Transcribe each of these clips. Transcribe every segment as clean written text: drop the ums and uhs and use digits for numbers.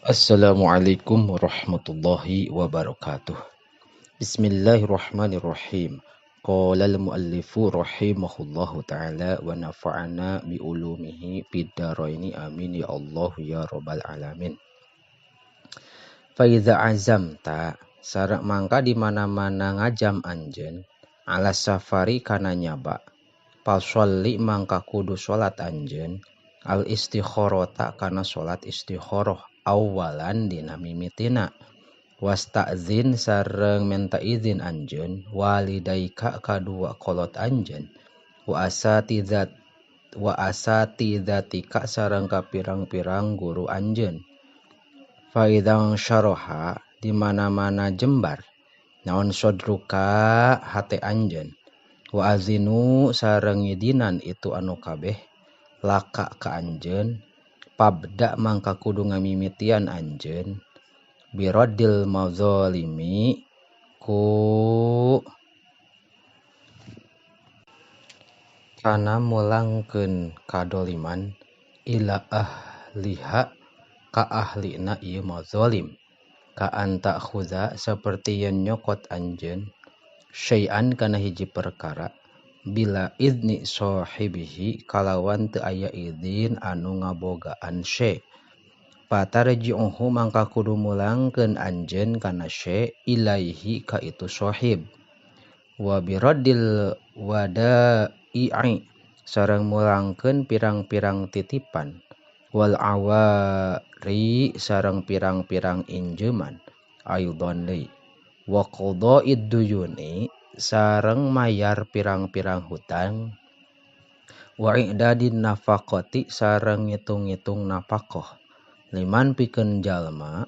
Assalamualaikum warahmatullahi wabarakatuh. Bismillahirrahmanirrahim. Qala al-muallifu rahimahullahu ta'ala wa nafa'ana bi ulumihi fid dharaini amin ya Allah ya rabbal alamin. Fa iza azamta sarak mangka di mana-mana ngajam anjeun ala safari kana nyaba. Pasholli mangka kudu salat anjeun al istikharata kana salat istikharah awalan dina mimitina. Wasta'zin sareng minta izin anjeun walidaika kadua kolot anjeun wa asatizatika sareng ka pirang-pirang guru anjeun. Faidang syaraha di mana-mana jembar naon sodruka hate anjeun wa azinu sareng ngidinan itu anu kabeh laka ka anjeun pabda mangka kudu ngamimitian anjeun biradil mazalimi ku kana mulangkeun kadoliman ila ahliha ka ahlina ieu mazalim ka anta khuza saperti yen nyokot anjeun syai'an kana hiji perkara bila idni sahibihi kalawan teu aya izin anu ngabogaan syai' patarji'uhu mangka kudu mulangkeun anjeun kana syai' ilaihi ka itu sahib wa biradil wada'i sareng mulangkeun pirang-pirang titipan wal awari sareng pirang-pirang injeuman aidon deui wa qada'id duyuni sareng mayar pirang-pirang hutang wa i'dadin nafaqati sareng ngitung-ngitung nafaqah liman pikeun jalma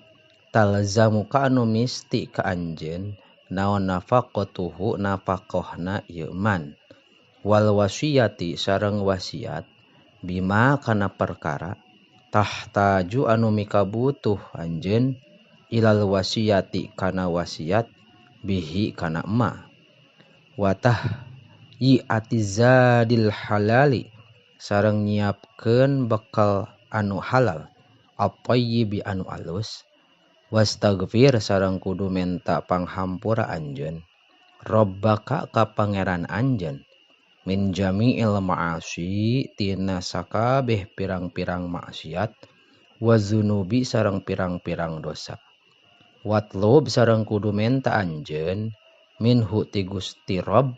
talzamu ka anu misti ka anjeun naon nafaqatuhu nafaqahna ieu man wal wasiyati sareng wasiat bima kana perkara tahtaju anu mikabutuh anjeun ilal wasiyati kana wasiat bihi kana ma watah atizadil halali sareng nyiapkeun bekal anu halal at-thayyibi anu alus wastaghfir sareng kudu menta panghampura anjeun rabbaka ka pangeran anjeun min jami'il ma'asi tina sakabeh pirang-pirang maksiat wazunubi sareng pirang-pirang dosa watlub sareng kudu menta anjeun minhu ti Gusti Rabb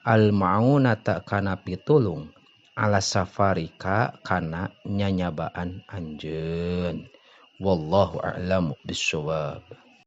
al maunata kana pitulung ala safarika kana nyanyabaan anjeun wallahu a'lamu bissawab.